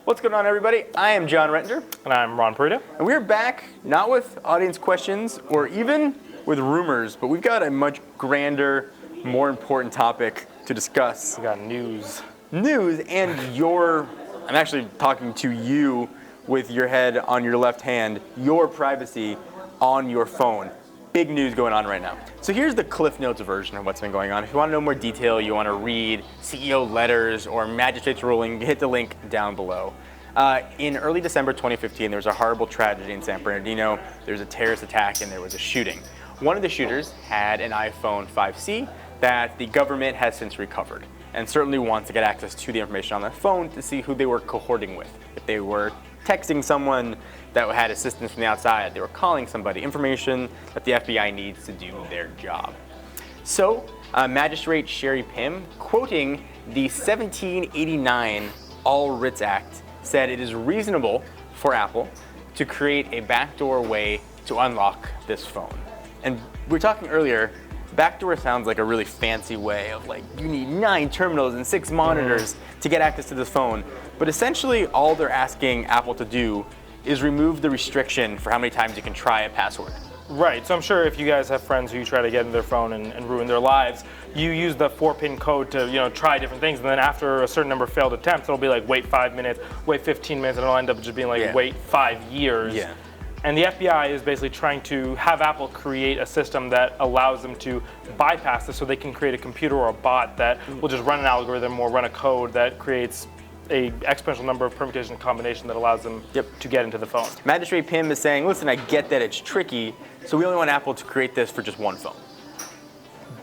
What's going on, everybody? I am John Rettinger. And I'm Ron Perita. And we're back, not with audience questions or even with rumors, but we've got a much grander, more important topic to discuss. We got news. News and I'm actually talking to you with your head on your left hand, your privacy on your phone. Big news going on right now. So here's the Cliff Notes version of what's been going on. If you want to know more detail, you want to read CEO letters or magistrate's ruling, hit the link down below. In early December 2015, there was a horrible tragedy in San Bernardino. There was a terrorist attack and there was a shooting. One of the shooters had an iPhone 5C that the government has since recovered and certainly wants to get access to the information on their phone to see who they were cohorting with. If they were texting someone that had assistance from the outside, they were calling somebody, information that the FBI needs to do their job. So, Magistrate Sherry Pym, quoting the 1789 All Writs Act, said it is reasonable for Apple to create a backdoor way to unlock this phone. And we were talking earlier, backdoor sounds like a really fancy way of like, you need 9 terminals and 6 monitors to get access to this phone. But essentially all they're asking Apple to do is remove the restriction for how many times you can try a password. Right, so I'm sure if you guys have friends who try to get in their phone and ruin their lives, you use the 4-pin code to try different things, and then after a certain number of failed attempts, it'll be like wait 5 minutes, wait 15 minutes, and it'll end up just being like wait 5 years. Yeah. And the FBI is basically trying to have Apple create a system that allows them to bypass this so they can create a computer or a bot that will just run an algorithm or run a code that creates a exponential number of permutation combination that allows them to get into the phone. Magistrate Pym is saying, listen, I get that it's tricky, so we only want Apple to create this for just one phone.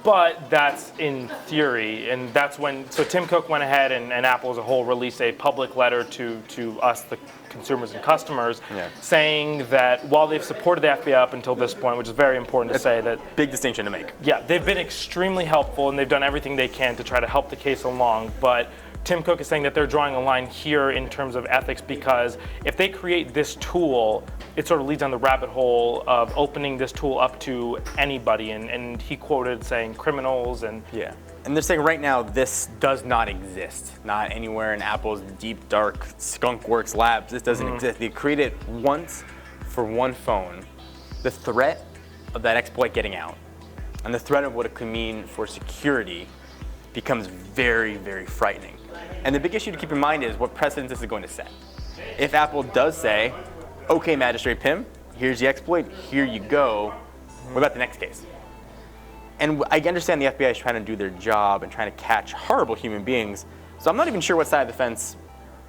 But that's in theory, and that's when, so Tim Cook went ahead and Apple as a whole released a public letter to us, the consumers and customers, saying that while they've supported the FBI up until this point, which is very important to say that... Big distinction to make. Yeah, they've been extremely helpful and they've done everything they can to try to help the case along, but Tim Cook is saying that they're drawing a line here in terms of ethics because if they create this tool, it sort of leads down the rabbit hole of opening this tool up to anybody, and he quoted saying criminals and... Yeah, and they're saying right now this does not exist, not anywhere in Apple's deep, dark skunkworks labs. This doesn't exist. They created it once for one phone. The threat of that exploit getting out and the threat of what it could mean for security becomes very, very frightening. And the big issue to keep in mind is what precedent this is going to set. If Apple does say, okay, Magistrate Pym, here's the exploit, here you go, what about the next case? And I understand the FBI is trying to do their job and trying to catch horrible human beings, so I'm not even sure what side of the fence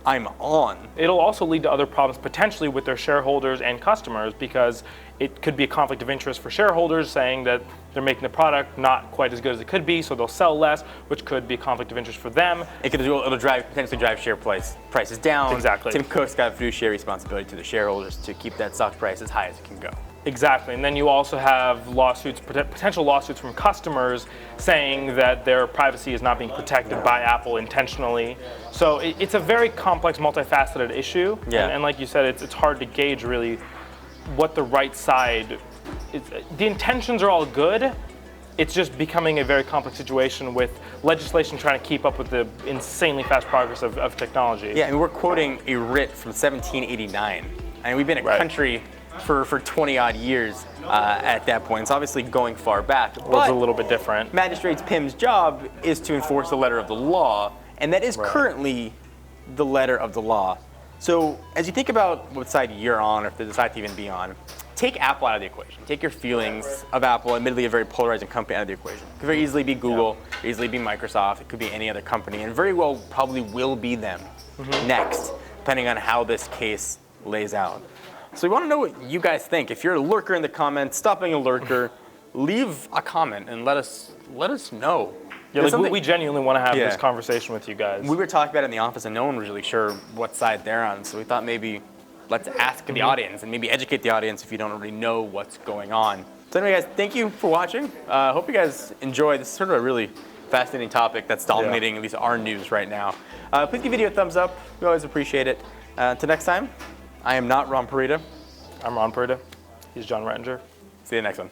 I'm on. It'll also lead to other problems potentially with their shareholders and customers because it could be a conflict of interest for shareholders saying that they're making the product not quite as good as it could be, so they'll sell less, which could be a conflict of interest for them. It'll potentially drive share prices down. Exactly. Tim Cook's got a fiduciary responsibility to the shareholders to keep that stock price as high as it can go. Exactly, and then you also have lawsuits, potential lawsuits from customers saying that their privacy is not being protected by Apple intentionally. So it's a very complex, multifaceted issue, and like you said, it's hard to gauge really what the right side is. The intentions are all good, it's just becoming a very complex situation with legislation trying to keep up with the insanely fast progress of technology. Yeah, and we're quoting a writ from 1789, and we've been a country for 20 odd years at that point. It's obviously going far back. It was a little bit different. Magistrate Pym's job is to enforce the letter of the law, and that is currently the letter of the law. So as you think about what side you're on, or if they decide to even be on, take Apple out of the equation. Take your feelings of Apple, admittedly a very polarizing company, out of the equation. It could very easily be Google, it could easily be Microsoft, it could be any other company, and very well probably will be them next, depending on how this case lays out. So we want to know what you guys think. If you're a lurker in the comments, stop being a lurker, leave a comment and let us know. Yeah, like we genuinely want to have this conversation with you guys. We were talking about it in the office and no one was really sure what side they're on, so we thought maybe let's ask the audience and maybe educate the audience if you don't already know what's going on. So anyway, guys, thank you for watching. Hope you guys enjoy. This is sort of a really fascinating topic that's dominating at least our news right now. Please give the video a thumbs up. We always appreciate it. Until next time, I am not Ron Perita. I'm Ron Perita. He's John Rettinger. See you next one.